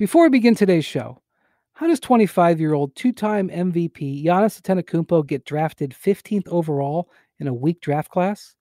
Before we begin today's show, how does 25-year-old two-time MVP Giannis Antetokounmpo get drafted 15th overall in a weak draft class?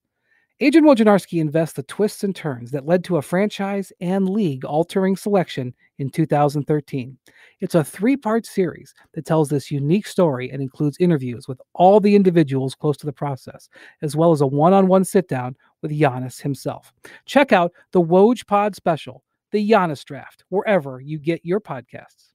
Adrian Wojnarowski invests the twists and turns that led to a franchise and league-altering selection in 2013. It's a three-part series that tells this unique story and includes interviews with all the individuals close to the process, as well as a one-on-one sit-down with Giannis himself. Check out the Woj Pod special, The Giannis Draft, wherever you get your podcasts.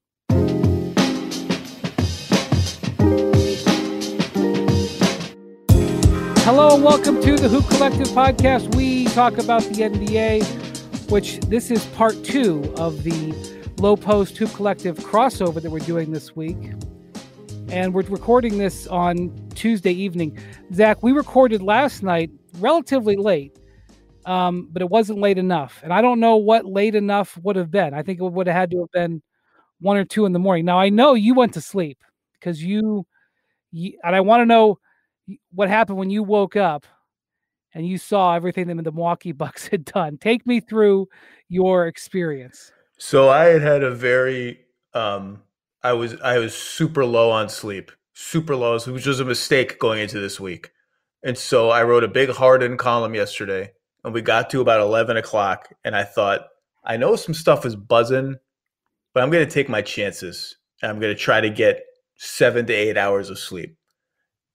Hello and welcome to the Hoop Collective podcast. We talk about the NBA, which this is part 2 of the Low Post Hoop Collective crossover that we're doing this week. And we're recording this on Tuesday evening. Zach, we recorded last night relatively late, but it wasn't late enough. And I don't know what late enough would have been. I think it would have had to have been 1 or 2 in the morning. Now, I know you went to sleep because you and I want to know what happened when you woke up and you saw everything that the Milwaukee Bucks had done. Take me through your experience. So I had a very, I was super low on sleep, super low, which was a mistake going into this week. And so I wrote a big Harden column yesterday, and we got to about 11 o'clock, and I thought, I know some stuff is buzzing, but I'm going to take my chances, and I'm going to try to get 7 to 8 hours of sleep.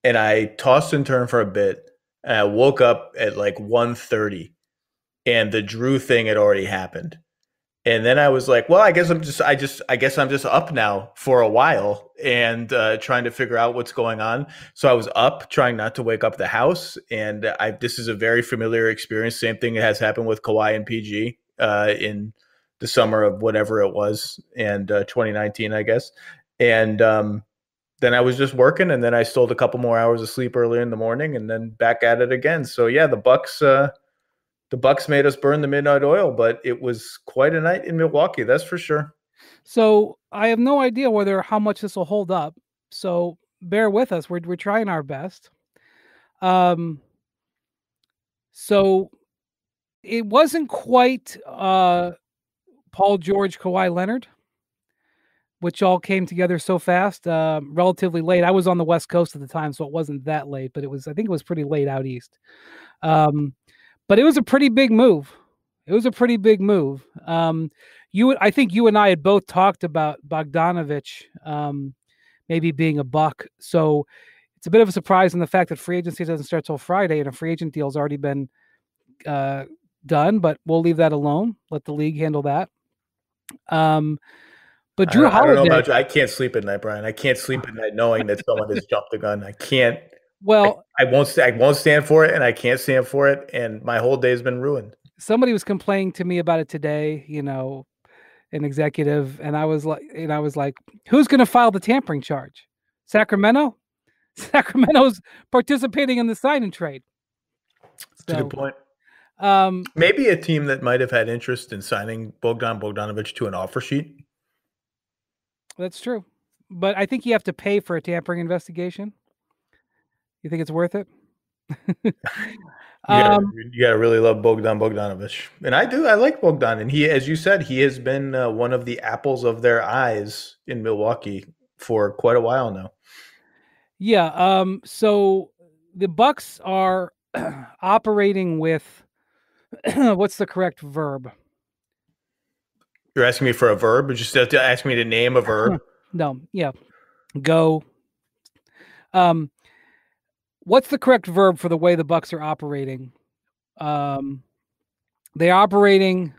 And I tossed and turned for a bit, and I woke up at like 1:30, and the Jrue thing had already happened. And then I was like, well, I guess I'm just up now for a while and trying to figure out what's going on. So I was up, trying not to wake up the house. And this is a very familiar experience. Same thing has happened with Kawhi and PG in the summer of whatever it was, and 2019, I guess. And then I was just working, and then I stole a couple more hours of sleep earlier in the morning, and then back at it again. So yeah, the Bucks made us burn the midnight oil, but it was quite a night in Milwaukee, that's for sure. So I have no idea how much this will hold up. So bear with us. We're trying our best. So it wasn't quite Paul George, Kawhi Leonard, which all came together so fast, relatively late. I was on the West Coast at the time, so it wasn't that late, but I think it was pretty late out east. But it was a pretty big move. I think you and I had both talked about Bogdanovich maybe being a Buck. So it's a bit of a surprise in the fact that free agency doesn't start till Friday, and a free agent deal's already been done, but we'll leave that alone. Let the league handle that. But Jrue Holiday, I don't know about you. I can't sleep at night, Brian. I can't sleep at night knowing that someone has jumped the gun. I can't. Well, I won't stand for it, and I can't stand for it, and my whole day has been ruined. Somebody was complaining to me about it today, an executive, and I was like, who's going to file the tampering charge? Sacramento? Sacramento's participating in the sign and trade. That's a good point. Maybe a team that might have had interest in signing Bogdanovich to an offer sheet. That's true. But I think you have to pay for a tampering investigation. You think it's worth it? You gotta really love Bogdanovich. And I do. I like Bogdan. And he, as you said, he has been one of the apples of their eyes in Milwaukee for quite a while now. Yeah. So the Bucks are operating with what's the correct verb? You're asking me for a verb? Or just have to ask me to name a verb? No. Yeah. Go. What's the correct verb for the way the Bucks are operating? They're operating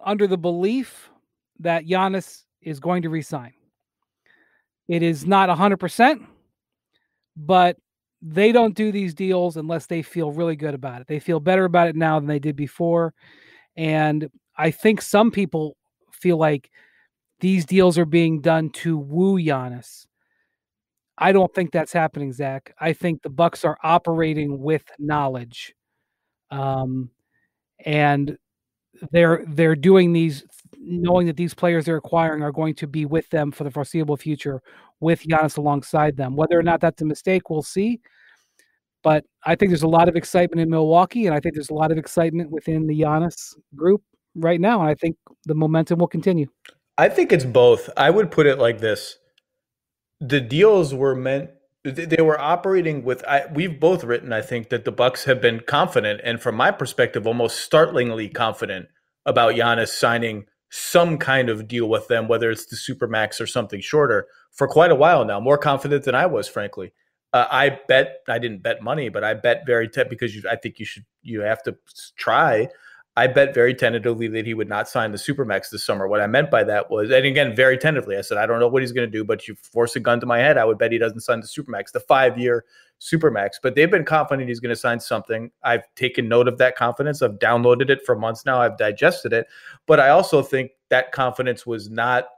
under the belief that Giannis is going to resign. It is not 100%, but they don't do these deals unless they feel really good about it. They feel better about it now than they did before. And I think some people feel like these deals are being done to woo Giannis. I don't think that's happening, Zach. I think the Bucks are operating with knowledge. And they're doing these knowing that these players they're acquiring are going to be with them for the foreseeable future with Giannis alongside them. Whether or not that's a mistake, we'll see. But I think there's a lot of excitement in Milwaukee, and I think there's a lot of excitement within the Giannis group right now, and I think the momentum will continue. I think it's both. I would put it like this. The deals were meant they were operating with we've both written, I think, that the Bucks have been confident, and from my perspective almost startlingly confident about Giannis signing some kind of deal with them, whether it's the Supermax or something shorter, for quite a while now. More confident than I was, frankly. I didn't bet money, but I bet because I think you have to try. I bet very tentatively that he would not sign the Supermax this summer. What I meant by that was, and again, very tentatively, I said, I don't know what he's going to do, but you force a gun to my head, I would bet he doesn't sign the Supermax, the 5-year Supermax. But they've been confident he's going to sign something. I've taken note of that confidence. I've downloaded it for months now. I've digested it. But I also think that confidence was not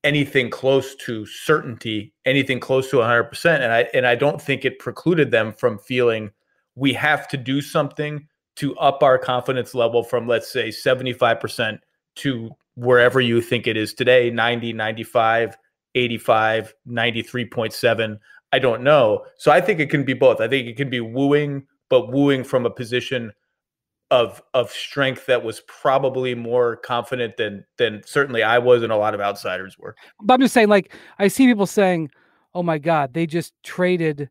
anything close to certainty, anything close to 100%. And I don't think it precluded them from feeling we have to do something to up our confidence level from, let's say, 75% to wherever you think it is today, 90, 95, 85, 93.7. I don't know. So I think it can be both. I think it can be wooing, but wooing from a position of strength that was probably more confident than certainly I was and a lot of outsiders were. But I'm just saying, like, I see people saying, oh my God, they just traded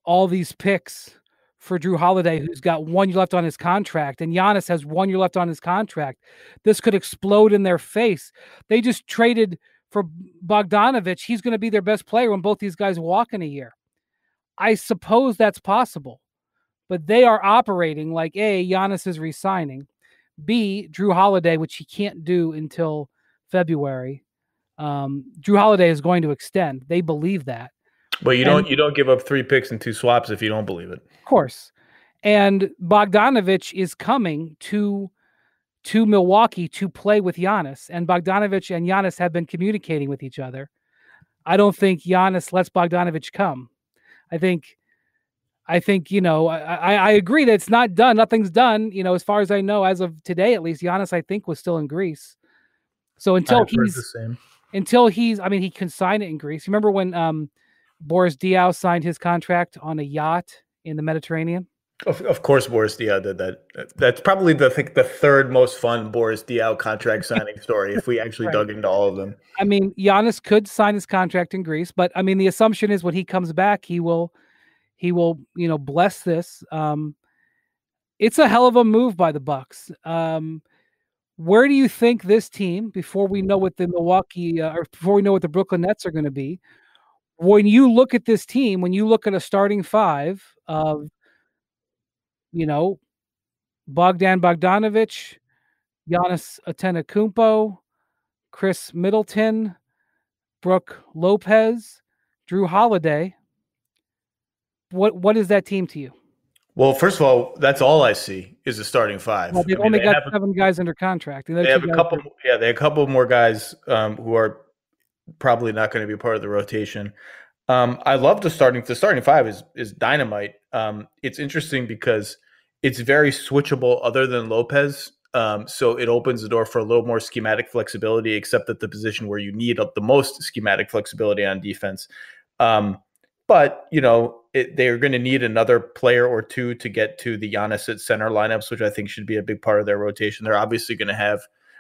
all these picks for Jrue Holiday, who's got 1 year left on his contract, and Giannis has 1 year left on his contract. This could explode in their face. They just traded for Bogdanovich. He's going to be their best player when both these guys walk in a year. I suppose that's possible, but they are operating like A, Giannis is re-signing, B, Jrue Holiday, which he can't do until February. Jrue Holiday is going to extend. They believe that. But you don't give up 3 picks and 2 swaps if you don't believe it. Of course. And Bogdanovich is coming to Milwaukee to play with Giannis. And Bogdanovich and Giannis have been communicating with each other. I don't think Giannis lets Bogdanovich come. I think, I agree that it's not done. Nothing's done. As far as I know, as of today, at least, Giannis, I think, was still in Greece. So he can sign it in Greece. Remember when Boris Diaw signed his contract on a yacht in the Mediterranean? Of course, Boris Diaw did that. That's probably the third most fun Boris Diaw contract signing story if we actually Right. dug into all of them. I mean, Giannis could sign his contract in Greece, but I mean, the assumption is when he comes back, he will, bless this. It's a hell of a move by the Bucks. Where do you think this team, before we know what the before we know what the Brooklyn Nets are going to be, when you look at this team, when you look at a starting 5 of, Bogdanovich, Giannis Antetokounmpo, Chris Middleton, Brooke Lopez, Jrue Holiday, what is that team to you? Well, first of all, that's all I see is a starting 5. Well, they've only got 7 guys under contract. And they have a couple. Yeah, they have a couple more guys who are probably not going to be part of the rotation. I love the starting 5 is dynamite. It's interesting because it's very switchable other than Lopez. So it opens the door for a little more schematic flexibility, except at the position where you need the most schematic flexibility on defense. But, they're going to need another player or two to get to the Giannis at center lineups, which I think should be a big part of their rotation. They're obviously going to have,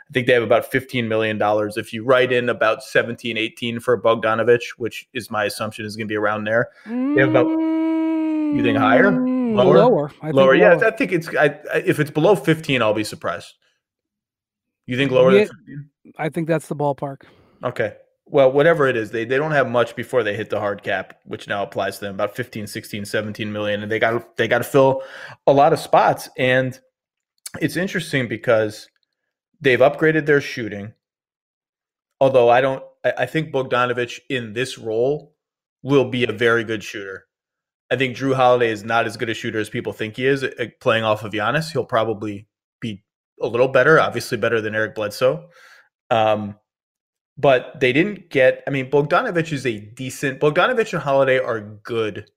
I think they have about $15 million. If you write in about 17, 18 for Bogdanovich, which is my assumption is going to be around there. They have about, you think higher? Lower? Lower. Yeah, I think if it's below 15, I'll be surprised. You think lower than 15? I think that's the ballpark. Okay. Well, whatever it is, they don't have much before they hit the hard cap, which now applies to them, about 15, 16, 17 million. And they got to fill a lot of spots. And it's interesting because they've upgraded their shooting. Although I think Bogdanovich in this role will be a very good shooter. I think Jrue Holiday is not as good a shooter as people think he is playing off of Giannis. He'll probably be a little better, obviously better than Eric Bledsoe. But they didn't get, Bogdanovich and Holiday are good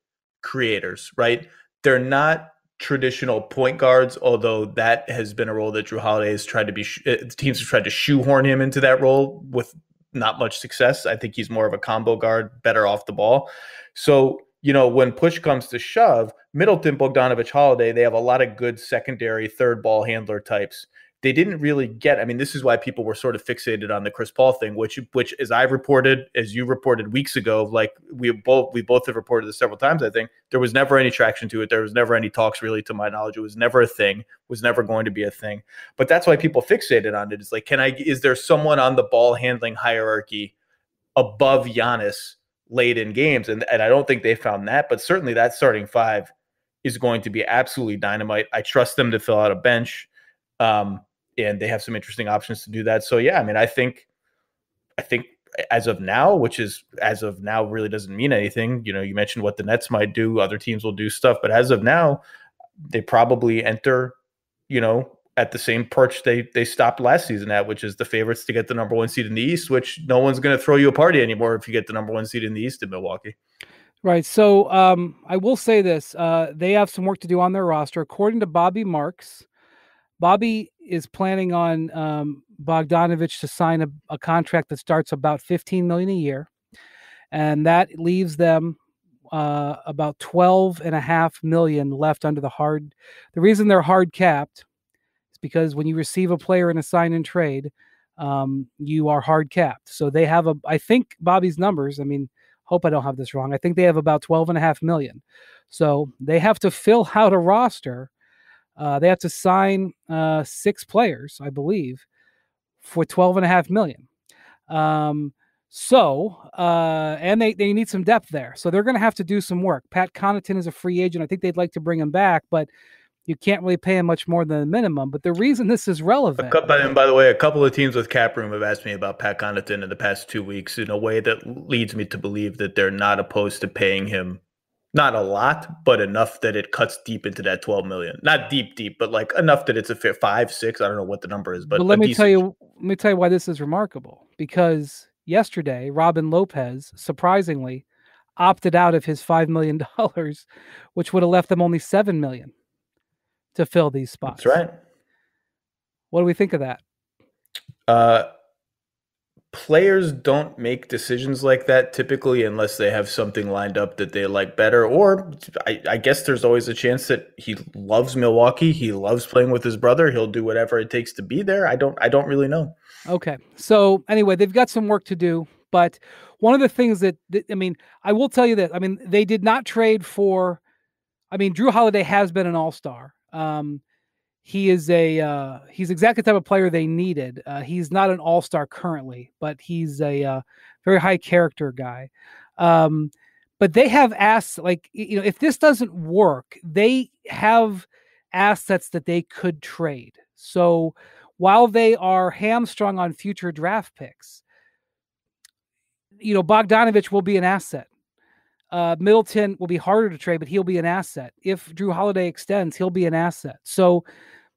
creators, right? They're not traditional point guards, although that has been a role that Jrue Holiday has tried to be, teams have tried to shoehorn him into that role with not much success. I think he's more of a combo guard, better off the ball. So, when push comes to shove, Middleton, Bogdanovich, Holiday, they have a lot of good secondary third ball handler types. they didn't really get. I mean, this is why people were sort of fixated on the Chris Paul thing, which as I reported, as you reported weeks ago, like we both have reported this several times. I think there was never any traction to it. There was never any talks, really, to my knowledge. It was never a thing. Was never going to be a thing. But that's why people fixated on it. It's like, is there someone on the ball handling hierarchy above Giannis late in games? And I don't think they found that. But certainly that starting five is going to be absolutely dynamite. I trust them to fill out a bench. And they have some interesting options to do that. So, yeah, I mean, I think as of now, which is as of now really doesn't mean anything. You know, you mentioned what the Nets might do. Other teams will do stuff. But as of now, they probably enter, you know, at the same perch they stopped last season at, which is the favorites to get the number one seed in the East, which no one's going to throw you a party anymore if you get the number one seed in the East in Milwaukee. Right. So I will say this. They have some work to do on their roster. According to Bobby Marks, Bobby is planning on Bogdanovich to sign a contract that starts about $15 million a year, and that leaves them about $12.5 million left under the hard. The reason they're hard capped is because when you receive a player in a sign and trade, you are hard capped. So they have I think Bobby's numbers. I mean, hope I don't have this wrong. I think they have about $12.5 million. So they have to fill out a roster. They have to sign 6 players, I believe, for $12.5 million. And they need some depth there. So they're going to have to do some work. Pat Connaughton is a free agent. I think they'd like to bring him back, but you can't really pay him much more than the minimum. But the reason this is relevant. And by the way, a couple of teams with cap room have asked me about Pat Connaughton in the past 2 weeks in a way that leads me to believe that they're not opposed to paying him. Not a lot, but enough that it cuts deep into that 12 million. Not deep, but like enough that it's a fair 5, 6. I don't know what the number is, but let me tell you why this is remarkable. Because yesterday, Robin Lopez surprisingly opted out of his $5 million, which would have left them only $7 million to fill these spots. That's right. What do we think of that? Players don't make decisions like that typically unless they have something lined up that they like better. Or I guess there's always a chance that he loves Milwaukee. He loves playing with his brother. He'll do whatever it takes to be there. I don't really know. Okay. So anyway, they've got some work to do. But one of the things that I will tell you that, they did not trade for, Jrue Holiday has been an all-star. He is he's exactly the type of player they needed. He's not an all-star currently, but he's a very high character guy. But they have asked, if this doesn't work, they have assets that they could trade. So while they are hamstrung on future draft picks, Bogdanovich will be an asset. Middleton will be harder to trade, but he'll be an asset. If Jrue Holiday extends, he'll be an asset. So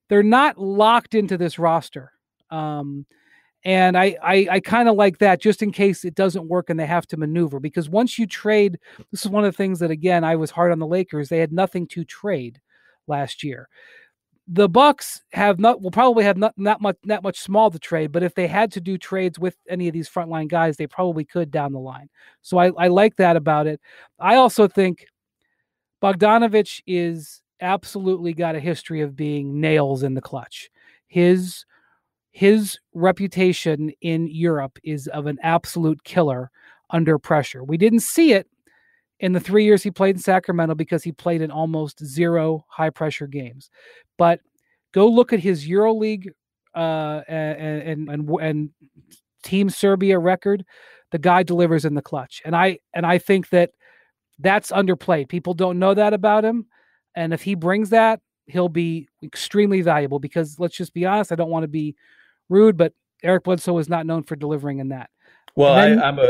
they're not locked into this roster. And I kind of like that just in case it doesn't work and they have to maneuver. Because once you trade, this is one of the things that, again, I was hard on the Lakers. They had nothing to trade last year. The Bucks will probably have not much small to trade, but if they had to do trades with any of these frontline guys, they probably could down the line. So I like that about it. I also think Bogdanovich is absolutely got a history of being nails in the clutch. His reputation in Europe is of an absolute killer under pressure. We didn't see it in the 3 years he played in Sacramento because he played in almost 0 high-pressure games. But go look at his EuroLeague and Team Serbia record. The guy delivers in the clutch. And I think that's underplayed. People don't know that about him. And if he brings that, he'll be extremely valuable because, let's just be honest, I don't want to be rude, but Eric Bledsoe is not known for delivering in that. Well,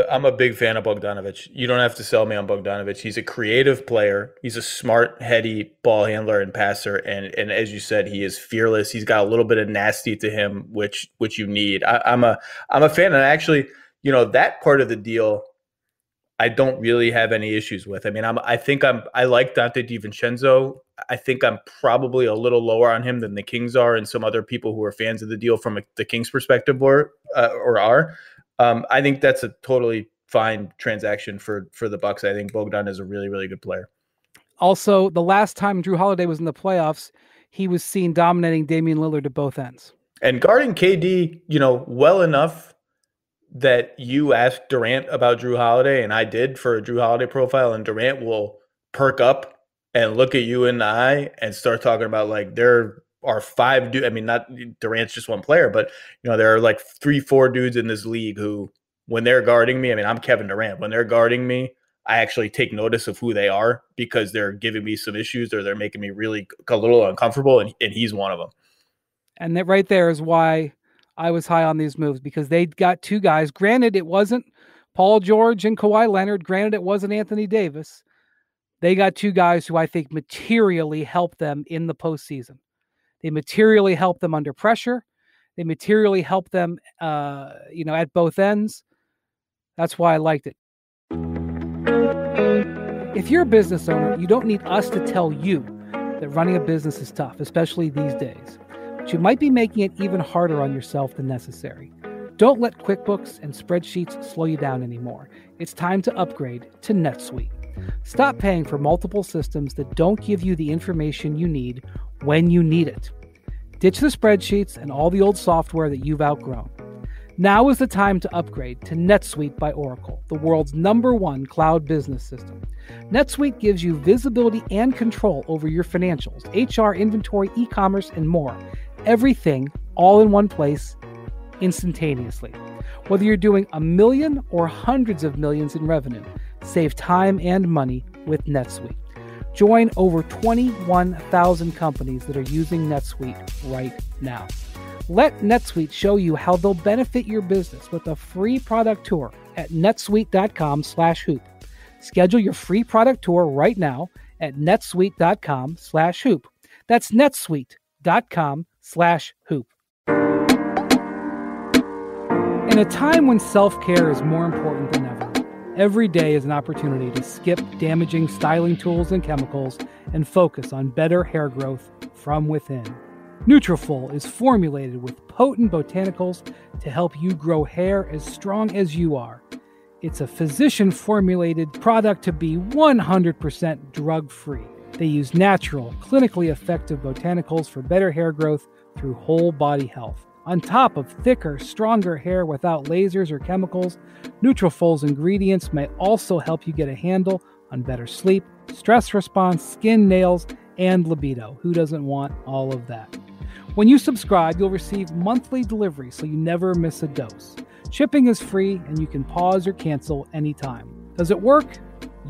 I'm a big fan of Bogdanovich. You don't have to sell me on Bogdanovich. He's a creative player. He's a smart, heady ball handler and passer. And as you said, he is fearless. He's got a little bit of nasty to him, which you need. I'm a fan. And actually, that part of the deal, I don't really have any issues with. I like Dante DiVincenzo. I think I'm probably a little lower on him than the Kings are and some other people who are fans of the deal from the Kings perspective or are. I think that's a totally fine transaction for the Bucks. I think Bogdan is a really, really good player. Also, the last time Jrue Holiday was in the playoffs, he was seen dominating Damian Lillard at both ends. And guarding KD, well enough that you asked Durant about Jrue Holiday, and I did for a Jrue Holiday profile, and Durant will perk up and look at you in the eye and start talking about like there are five dudes. I mean, not Durant's just one player, but there are like 3-4 dudes in this league who, when they're guarding me, I mean, I'm Kevin Durant. When they're guarding me, I actually take notice of who they are because they're giving me some issues or they're making me really a little uncomfortable, and he's one of them. And that right there is why I was high on these moves, because they got two guys. Granted, it wasn't Paul George and Kawhi Leonard. Granted, it wasn't Anthony Davis. They got two guys who I think materially help them in the postseason. They materially help them under pressure. They materially help them, at both ends. That's why I liked it. If you're a business owner, you don't need us to tell you that running a business is tough, especially these days. But you might be making it even harder on yourself than necessary. Don't let QuickBooks and spreadsheets slow you down anymore. It's time to upgrade to NetSuite. Stop paying for multiple systems that don't give you the information you need when you need it. Ditch the spreadsheets and all the old software that you've outgrown. Now is the time to upgrade to NetSuite by Oracle, the world's #1 cloud business system. NetSuite gives you visibility and control over your financials, HR, inventory, e-commerce, and more. Everything all in one place, instantaneously. Whether you're doing $1 million or hundreds of millions in revenue, save time and money with NetSuite. Join over 21,000 companies that are using NetSuite right now. Let NetSuite show you how they'll benefit your business with a free product tour at netsuite.com/hoop. Schedule your free product tour right now at netsuite.com/hoop. That's netsuite.com/hoop. In a time when self-care is more important than ever, every day is an opportunity to skip damaging styling tools and chemicals and focus on better hair growth from within. Nutrafol is formulated with potent botanicals to help you grow hair as strong as you are. It's a physician-formulated product to be 100% drug-free. They use natural, clinically effective botanicals for better hair growth through whole body health. On top of thicker, stronger hair without lasers or chemicals, Nutrafol's ingredients may also help you get a handle on better sleep, stress response, skin, nails, and libido. Who doesn't want all of that? When you subscribe, you'll receive monthly delivery so you never miss a dose. Shipping is free and you can pause or cancel anytime. Does it work?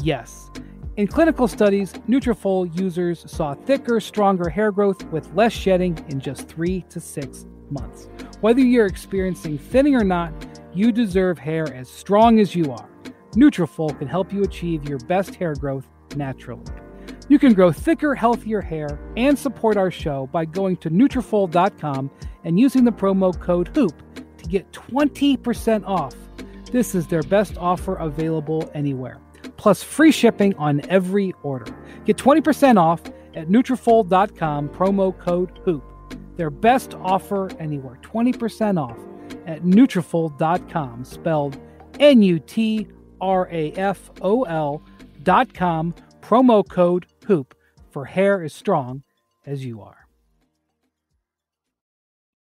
Yes. In clinical studies, Nutrafol users saw thicker, stronger hair growth with less shedding in just 3 to 6 months. Whether you're experiencing thinning or not, you deserve hair as strong as you are. Nutrafol can help you achieve your best hair growth naturally. You can grow thicker, healthier hair and support our show by going to Nutrafol.com and using the promo code HOOP to get 20% off. This is their best offer available anywhere, plus free shipping on every order. Get 20% off at Nutrafol.com, promo code HOOP. Their best offer anywhere, 20% off at Nutrafol.com, spelled Nutrafol.com, promo code HOOP for hair as strong as you are.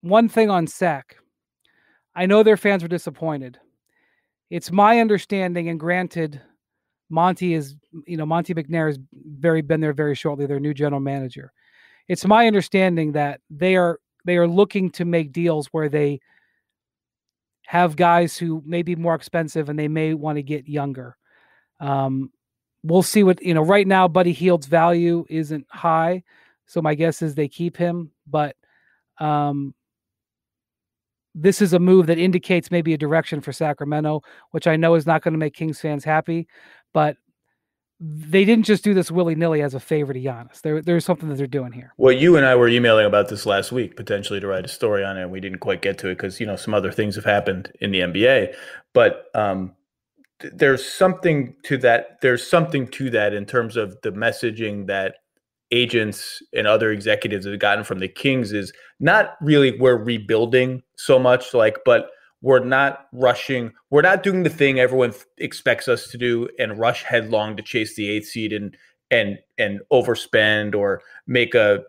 One thing on Sac. I know their fans were disappointed. It's my understanding, and granted, Monty McNair has been there very shortly, their new general manager. It's my understanding that they are looking to make deals where they have guys who may be more expensive and they may want to get younger. We'll see what, right now, Buddy Hield's value isn't high. So my guess is they keep him, but this is a move that indicates maybe a direction for Sacramento, which I know is not going to make Kings fans happy, but they didn't just do this willy-nilly as a favor to Giannis. There's something that they're doing here. Well, you and I were emailing about this last week, potentially to write a story on it, and we didn't quite get to it because, some other things have happened in the NBA. But there's something to that. There's something to that in terms of the messaging that agents and other executives have gotten from the Kings is not really we're rebuilding so much, but we're not rushing. We're not doing the thing everyone expects us to do and rush headlong to chase the 8th seed and overspend or make a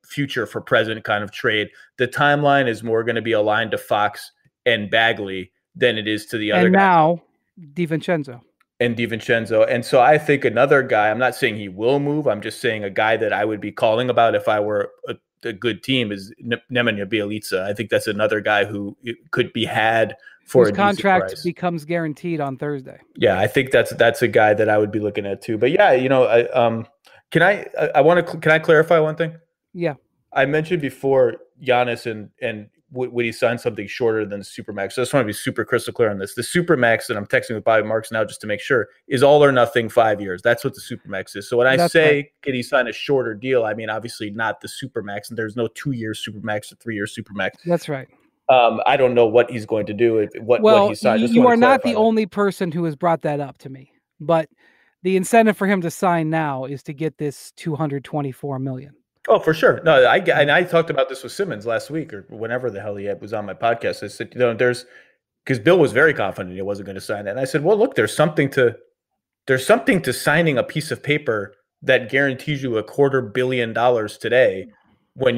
future for present kind of trade. The timeline is more going to be aligned to Fox and Bagley than it is to the other and guys. now DiVincenzo. And so I think another guy, I'm not saying he will move, I'm just saying a guy that I would be calling about if I were a good team is Nemanja Bjelica. I think that's another guy who could be had for whose a contract price. Becomes guaranteed on Thursday. Yeah, I think that's a guy that I would be looking at too. But yeah, can I clarify one thing? Yeah. I mentioned before Giannis and would he sign something shorter than the Supermax? So I just want to be super crystal clear on this. The Supermax that I'm texting with Bobby Marks now just to make sure is all or nothing 5 years. That's what the Supermax is. So when I say right. Can he sign a shorter deal, I mean obviously not the Supermax, and there's no 2 year Supermax or 3 year Supermax. That's right. I don't know what he's going to do. What he signed. You are not the only person who has brought that up to me, but the incentive for him to sign now is to get this $224 million. Oh, for sure. No, I talked about this with Simmons last week or whenever the hell he was on my podcast. I said, because Bill was very confident he wasn't going to sign that. And I said, well, look, there's something to signing a piece of paper that guarantees you $250 million today when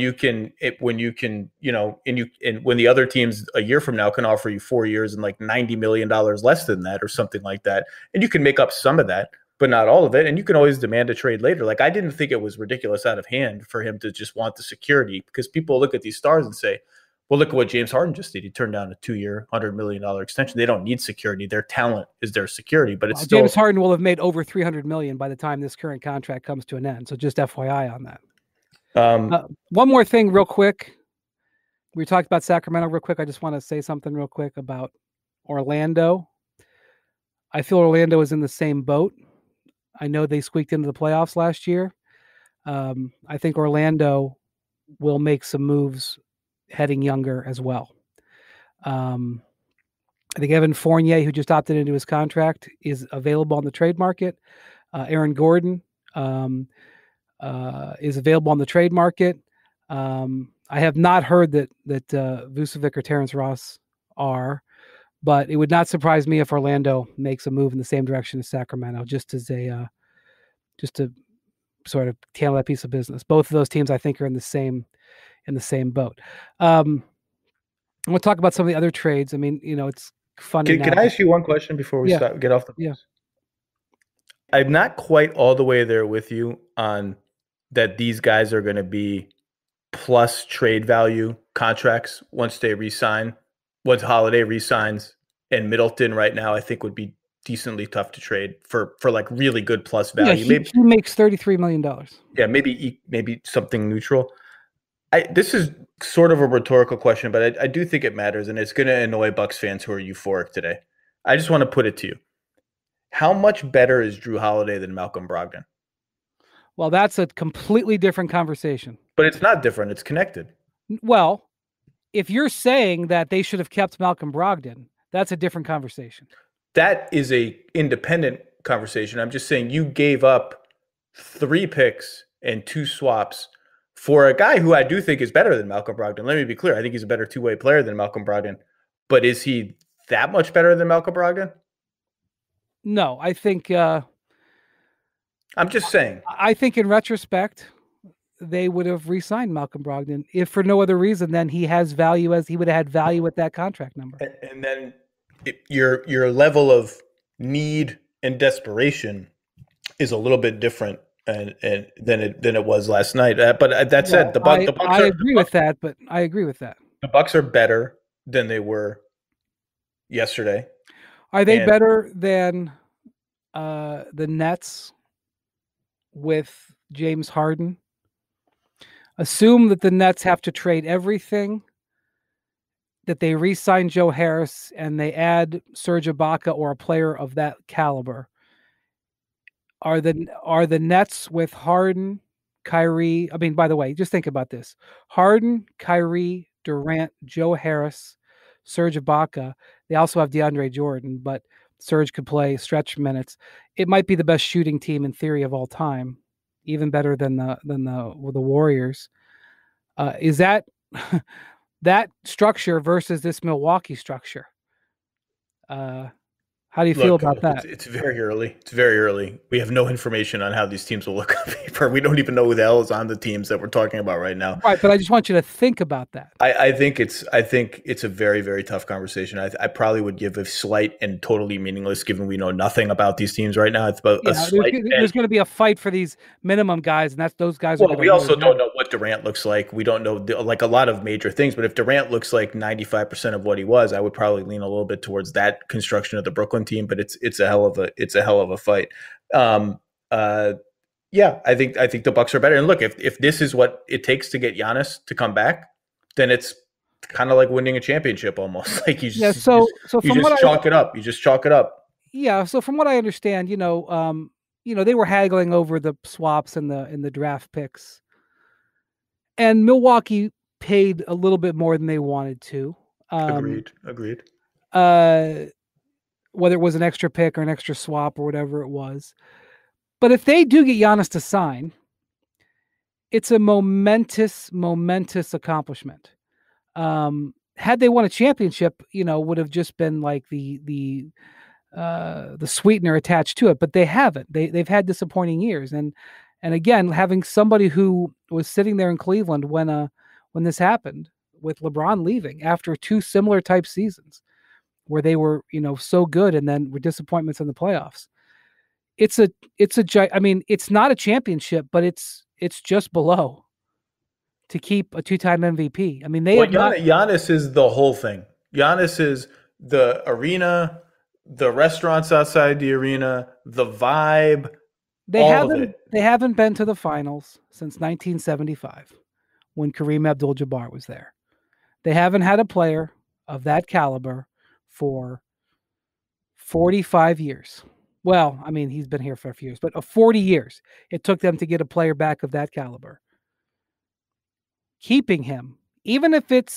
when the other teams a year from now can offer you 4 years and like $90 million less than that or something like that. And you can make up some of that, but not all of it. And you can always demand a trade later. Like, I didn't think it was ridiculous out of hand for him to just want the security, because people look at these stars and say, well, look at what James Harden just did. He turned down a 2 year, $100 million extension. They don't need security. Their talent is their security, but still. James Harden will have made over $300 million by the time this current contract comes to an end. So just FYI on that. One more thing real quick. We talked about Sacramento real quick. I just want to say something real quick about Orlando. I feel Orlando is in the same boat. I know they squeaked into the playoffs last year. I think Orlando will make some moves heading younger as well. I think Evan Fournier, who just opted into his contract, is available on the trade market. Aaron Gordon is available on the trade market. I have not heard that Vucevic or Terrence Ross are, but it would not surprise me if Orlando makes a move in the same direction as Sacramento, just to sort of tail that piece of business. Both of those teams, I think, are in the same boat. I'm going to talk about some of the other trades. I mean, it's funny. Can I ask you one question before we get off the? Yeah. I'm not quite all the way there with you on that. These guys are going to be plus trade value contracts once they re-sign. Once Holiday re-signs, and Middleton right now I think would be decently tough to trade for like really good plus value. Yeah, he makes $33 million. Yeah, maybe something neutral. This is sort of a rhetorical question, but I do think it matters, and it's going to annoy Bucks fans who are euphoric today. I just want to put it to you. How much better is Jrue Holiday than Malcolm Brogdon? Well, that's a completely different conversation. But it's not different. It's connected. Well, if you're saying that they should have kept Malcolm Brogdon, that's a different conversation. That is a independent conversation. I'm just saying you gave up 3 picks and 2 swaps for a guy who I do think is better than Malcolm Brogdon. Let me be clear. I think he's a better two-way player than Malcolm Brogdon. But is he that much better than Malcolm Brogdon? No, I think... I'm just saying. I think in retrospect, they would have re-signed Malcolm Brogdon if for no other reason than he has value, as he would have had value at that contract number. And then your level of need and desperation is a little bit different than it was last night. But that said, the Bucks. I agree with that. The Bucks are better than they were yesterday. Are they better than the Nets with James Harden? Assume that the Nets have to trade everything, that they re-sign Joe Harris, and they add Serge Ibaka or a player of that caliber. Are the Nets with Harden, Kyrie? I mean, by the way, just think about this: Harden, Kyrie, Durant, Joe Harris, Serge Ibaka. They also have DeAndre Jordan, but Serge could play stretch minutes. It might be the best shooting team in theory of all time, even better than the Warriors. Is that that structure versus this Milwaukee structure? How How do you feel about that? It's very early. It's very early. We have no information on how these teams will look on paper. We don't even know who the hell is on the teams that we're talking about right now. Right, but I just want you to think about that. I think it's a very, very tough conversation. I probably would give a slight and totally meaningless, given we know nothing about these teams right now. It's about a slight. There's going to be a fight for these minimum guys, and that's those guys. Well, we also don't know what Durant looks like. We don't know like a lot of major things. But if Durant looks like 95% of what he was, I would probably lean a little bit towards that construction of the Brooklyn team. But it's a hell of a fight. Yeah, I think the Bucks are better. And look, if this is what it takes to get Giannis to come back, then it's kind of like winning a championship almost. Like you just chalk it up. You just chalk it up. Yeah. So from what I understand, they were haggling over the swaps and the draft picks, and Milwaukee paid a little bit more than they wanted to. Agreed. Whether it was an extra pick or an extra swap or whatever it was. But if they do get Giannis to sign, it's a momentous accomplishment. Had they won a championship, would have just been like the sweetener attached to it, but they haven't. They've had disappointing years, and again, having somebody who was sitting there in Cleveland when this happened, with LeBron leaving after two similar type seasons, where they were so good and then were disappointments in the playoffs. It's not a championship, but it's just below to keep a two-time MVP. I mean, Giannis is the whole thing. Giannis is the arena, the restaurants outside the arena, the vibe. They haven't been to the finals since 1975, when Kareem Abdul-Jabbar was there. They haven't had a player of that caliber for 45 years. Well, I mean, he's been here for a few years, but 40 years it took them to get a player back of that caliber. Keeping him, even if it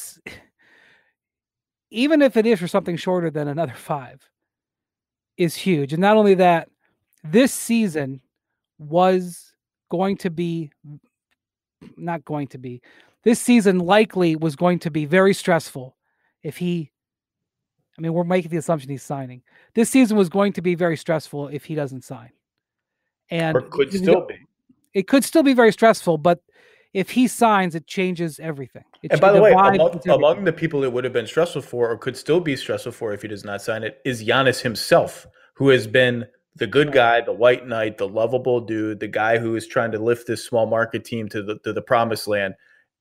is for something shorter than another 5, is huge. And not only that, this season this season likely was going to be very stressful if we're making the assumption he's signing. This season was going to be very stressful if he doesn't sign. And or could still be. It could still be very stressful, but if he signs, it changes everything. And by the way, among the people it would have been stressful for, or could still be stressful for if he does not sign it, is Giannis himself, who has been the good guy, the white knight, the lovable dude, the guy who is trying to lift this small market team to the promised land,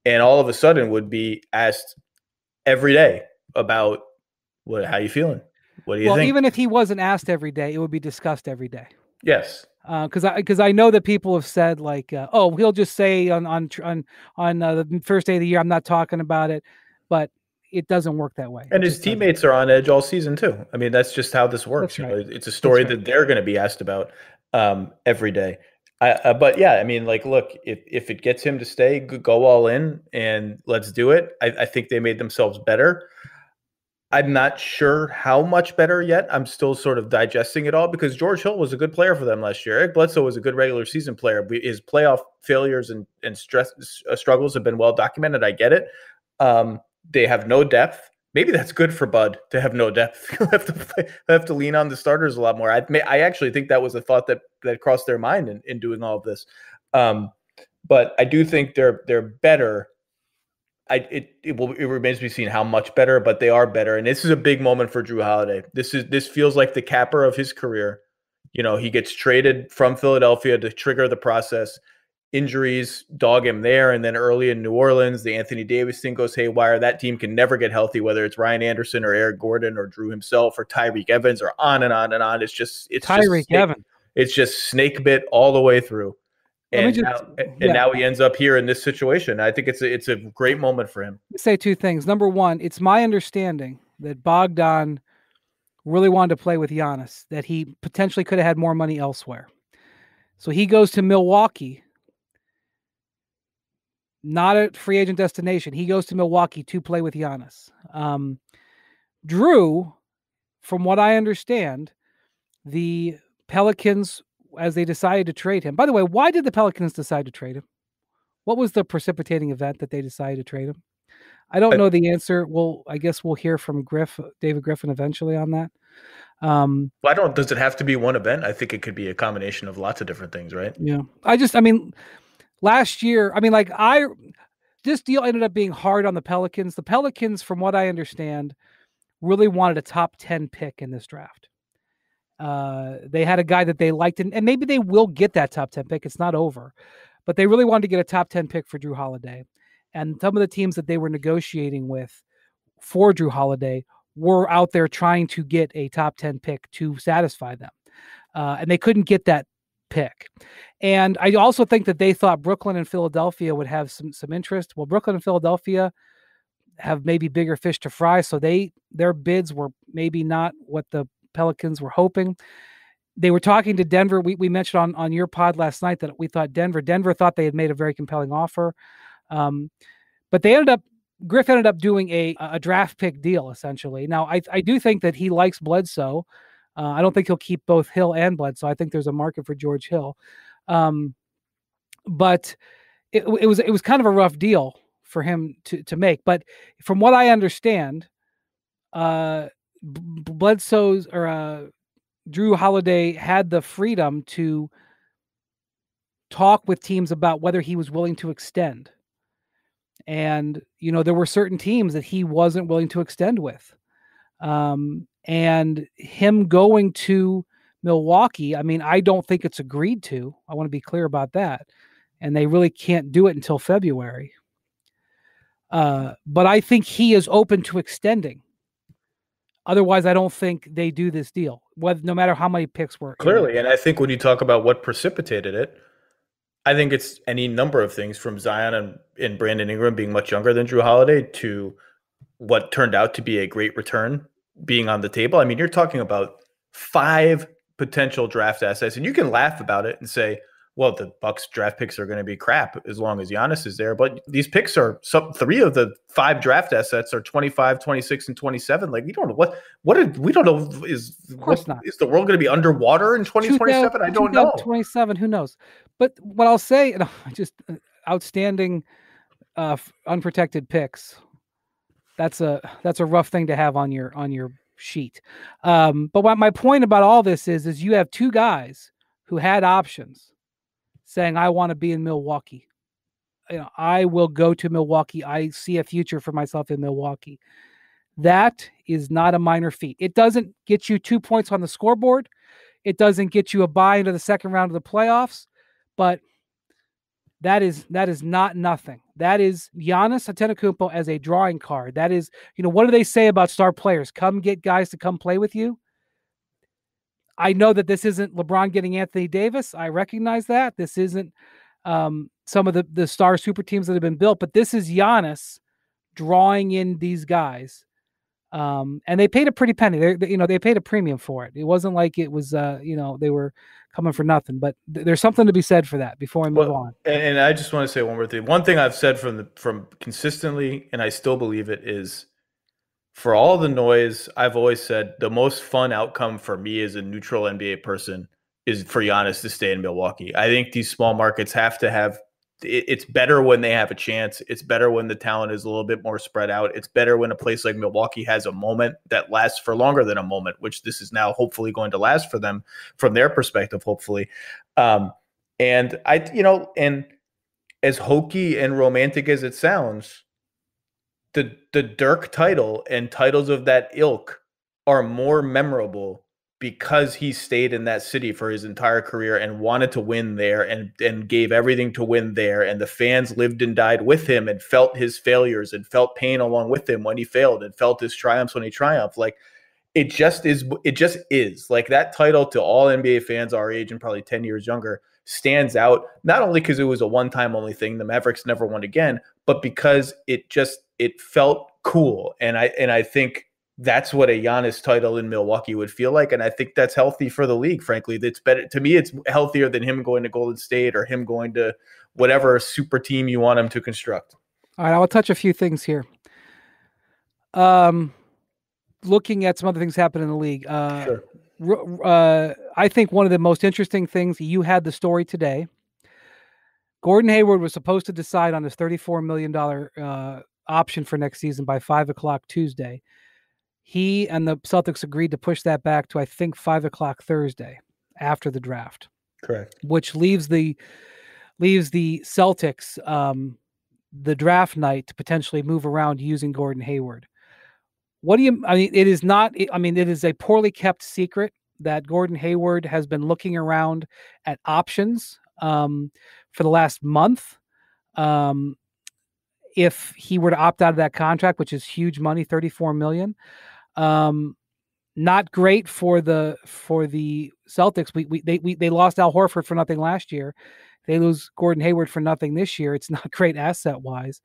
and all of a sudden would be asked every day about how you feeling? What do you think? Well, even if he wasn't asked every day, it would be discussed every day. Yes. Because I know that people have said like, he'll just say on the first day of the year, I'm not talking about it, but it doesn't work that way. And his teammates are on edge all season too. I mean, that's just how this works. Right. It's a story that they're going to be asked about every day. But yeah, I mean, like, look, if it gets him to stay, go all in and let's do it. I think they made themselves better. I'm not sure how much better yet. I'm still sort of digesting it all, because George Hill was a good player for them last year. Eric Bledsoe was a good regular season player. His playoff failures and struggles have been well documented. I get it. They have no depth. Maybe that's good for Bud to have no depth. They have to lean on the starters a lot more. I actually think that was a thought that crossed their mind in doing all of this. But I do think they're better. It remains to be seen how much better, but they are better. And this is a big moment for Jrue Holiday. This feels like the capper of his career. He gets traded from Philadelphia to trigger the process. Injuries dog him there, and then early in New Orleans, the Anthony Davis thing goes haywire. That team can never get healthy, whether it's Ryan Anderson or Eric Gordon or Jrue himself or Tyreek Evans or on and on and on. It's Tyreek Evans. It's just snake bit all the way through. And now he ends up here in this situation. I think it's a great moment for him. Say two things. Number one, it's my understanding that Brogdon really wanted to play with Giannis, that he potentially could have had more money elsewhere. So he goes to Milwaukee, not a free agent destination. He goes to Milwaukee to play with Giannis. Jrue, from what I understand, the Pelicans, as they decided to trade him. By the way, why did the Pelicans decide to trade him? What was the precipitating event that they decided to trade him? I don't know the answer. Well, I guess we'll hear from David Griffin eventually on that. Does it have to be one event? I think it could be a combination of lots of different things, right? Yeah. Last year, this deal ended up being hard on the Pelicans. The Pelicans, from what I understand, really wanted a top 10 pick in this draft. They had a guy that they liked, and maybe they will get that top 10 pick. It's not over, but they really wanted to get a top 10 pick for Jrue Holiday. And some of the teams that they were negotiating with for Jrue Holiday were out there trying to get a top 10 pick to satisfy them. And they couldn't get that pick. And I also think that they thought Brooklyn and Philadelphia would have some interest. Well, Brooklyn and Philadelphia have maybe bigger fish to fry, so their bids were maybe not what the Pelicans were hoping. They were talking to Denver. We mentioned on your pod last night that we thought Denver thought they had made a very compelling offer. But Griff ended up doing a draft pick deal, essentially. Now, I do think that he likes Bledsoe. I don't think he'll keep both Hill and Bledsoe. I think there's a market for George Hill. But it was kind of a rough deal for him to make. But from what I understand, Bledsoe's or Jrue Holiday had the freedom to talk with teams about whether he was willing to extend. And, there were certain teams that he wasn't willing to extend with. And him going to Milwaukee, I don't think it's agreed to. I want to be clear about that. And they really can't do it until February. But I think he is open to extending. Otherwise, I don't think they do this deal, no matter how many picks were. Clearly, and I think when you talk about what precipitated it, I think it's any number of things, from Zion and Brandon Ingram being much younger than Jrue Holiday to what turned out to be a great return being on the table. You're talking about 5 potential draft assets, and you can laugh about it and say, well, the Bucks draft picks are going to be crap as long as Giannis is there. But these picks are 3 of the 5 draft assets are 25, 26, and 27. Like, we don't know we don't know is the world going to be underwater in 2027? I don't know. 27, who knows? But what I'll say, just outstanding unprotected picks. That's a rough thing to have on your sheet. But what my point about all this is you have 2 guys who had options saying, I want to be in Milwaukee. I will go to Milwaukee. I see a future for myself in Milwaukee. That is not a minor feat. It doesn't get you 2 points on the scoreboard. It doesn't get you a bye into the second round of the playoffs, but that is not nothing. That is Giannis Antetokounmpo as a drawing card. That is, what do they say about star players? Come get guys to come play with you. I know that this isn't LeBron getting Anthony Davis. I recognize that. This isn't some of the star super teams that have been built, but this is Giannis drawing in these guys. And they paid a pretty penny. They paid a premium for it. It wasn't like it was, they were coming for nothing, but there's something to be said for that before I move on. And I just want to say one more thing. One thing I've said from consistently, and I still believe it, is for all the noise, I've always said the most fun outcome for me as a neutral NBA person is for Giannis to stay in Milwaukee. I think these small markets have to have it's better when they have a chance. It's better when the talent is a little bit more spread out. It's better when a place like Milwaukee has a moment that lasts for longer than a moment, which this is now hopefully going to last for them from their perspective, hopefully. And as hokey and romantic as it sounds, the Dirk title and titles of that ilk are more memorable because he stayed in that city for his entire career and wanted to win there and gave everything to win there. And the fans lived and died with him and felt his failures and felt pain along with him when he failed and felt his triumphs when he triumphed. Like, it just is like that title to all NBA fans our age and probably 10 years younger stands out, not only because it was a one-time only thing, the Mavericks never won again, but because it felt cool. And I think that's what a Giannis title in Milwaukee would feel like. And I think that's healthy for the league, frankly. That's better. To me, it's healthier than him going to Golden State or him going to whatever super team you want him to construct. All right, I'll touch a few things here. Looking at some other things happen in the league. Sure. I think one of the most interesting things, you had the story today. Gordon Hayward was supposed to decide on his $34 million option for next season by 5:00 Tuesday. He and the Celtics agreed to push that back to, I think, 5:00 Thursday after the draft. Correct. Which leaves the Celtics the draft night to potentially move around using Gordon Hayward. What do you? I mean, it is not. I mean, it is a poorly kept secret that Gordon Hayward has been looking around at options for the last month. If he were to opt out of that contract, which is huge money, $34 million, not great for the Celtics. They lost Al Horford for nothing last year. They lose Gordon Hayward for nothing this year. It's not great asset wise.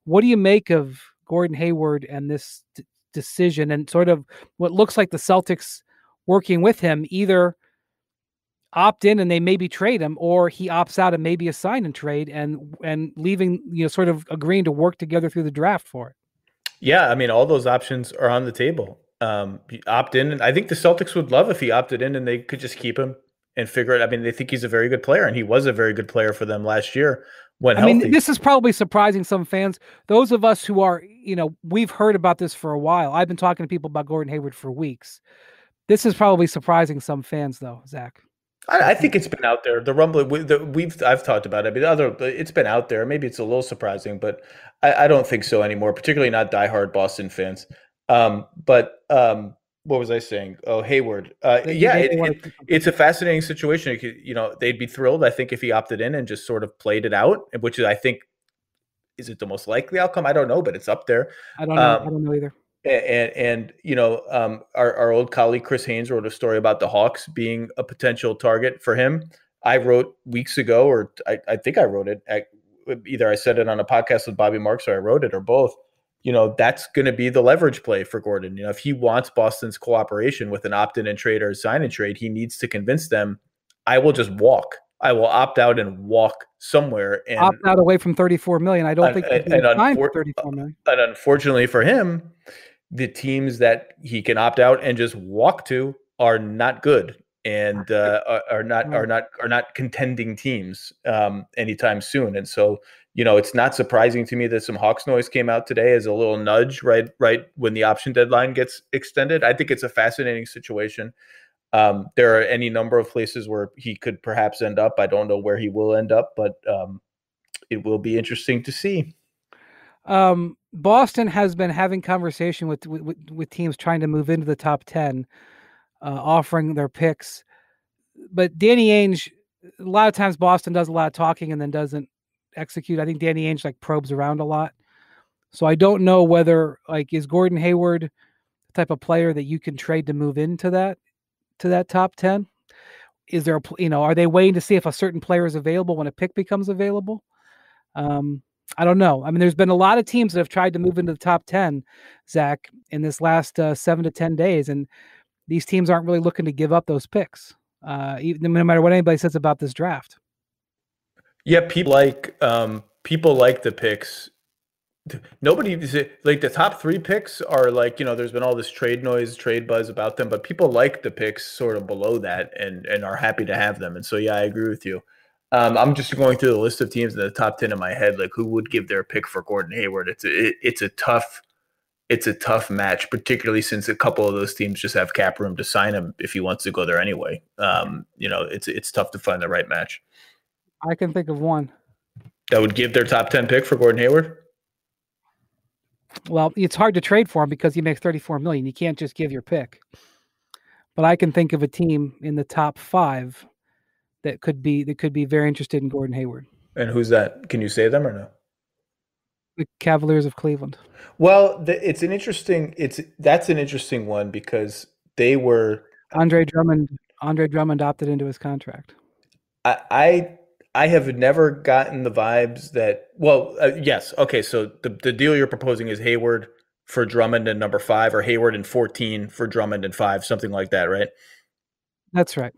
What do you make of Gordon Hayward and this decision and sort of what looks like the Celtics working with him, either opt in and they maybe trade him, or he opts out and maybe a sign and trade and leaving, sort of agreeing to work together through the draft for it? Yeah, I mean, all those options are on the table. Opt in, and I think the Celtics would love if he opted in and they could just keep him and figure it. I mean, they think he's a very good player, and he was a very good player for them last year when healthy. I mean, this is probably surprising some fans. Those of us who are, we've heard about this for a while. I've been talking to people about Gordon Hayward for weeks. This is probably surprising some fans, though, Zach. I think it's been out there. The rumbling I've talked about it. I mean, it's been out there. Maybe it's a little surprising, but I don't think so anymore. Particularly not diehard Boston fans. But what was I saying? Oh, Hayward. It's a fascinating situation. They'd be thrilled, I think, if he opted in and just sort of played it out, which is, I think, is it the most likely outcome? I don't know, but it's up there. I don't know. I don't know either. And our old colleague Chris Haynes wrote a story about the Hawks being a potential target for him. I wrote weeks ago, or I think I wrote it. Either I said it on a podcast with Bobby Marks, or I wrote it, or both. That's going to be the leverage play for Gordon. If he wants Boston's cooperation with an opt-in and trade or a sign and trade, he needs to convince them, I will just walk. I will opt out and walk somewhere and opt out away from $34 million. I don't think he's signed for $34 million. And unfortunately for him, the teams that he can opt out and just walk to are not good and are not contending teams anytime soon. And so, it's not surprising to me that some Hawks noise came out today as a little nudge right when the option deadline gets extended. I think it's a fascinating situation. There are any number of places where he could perhaps end up. I don't know where he will end up, but it will be interesting to see. Boston has been having conversation with teams trying to move into the top 10, offering their picks. But Danny Ainge, a lot of times Boston does a lot of talking and then doesn't execute. I think Danny Ainge probes around a lot. So I don't know whether is Gordon Hayward the type of player that you can trade to move into that top 10? Is there are they waiting to see if a certain player is available when a pick becomes available? I don't know. I mean, there's been a lot of teams that have tried to move into the top 10, Zach, in this last 7 to 10 days. And these teams aren't really looking to give up those picks, even no matter what anybody says about this draft. Yeah, people like the picks. Nobody like the top 3 picks are there's been all this trade noise, trade buzz about them, but people like the picks sort of below that and are happy to have them. And so, yeah, I agree with you. I'm just going through the list of teams in the top 10 in my head, who would give their pick for Gordon Hayward. It's a tough match, particularly since a couple of those teams just have cap room to sign him if he wants to go there anyway. It's tough to find the right match. I can think of one that would give their top 10 pick for Gordon Hayward. Well, it's hard to trade for him because he makes $34 million. You can't just give your pick. But I can think of a team in the top 5 that could be very interested in Gordon Hayward. And who's that? Can you say them or no? The Cavaliers of Cleveland. Well, that's an interesting one because they were Andre Drummond opted into his contract. I have never gotten the vibes that, yes. Okay. So the deal you're proposing is Hayward for Drummond and number 5, or Hayward and 14 for Drummond and 5, something like that, right? That's right.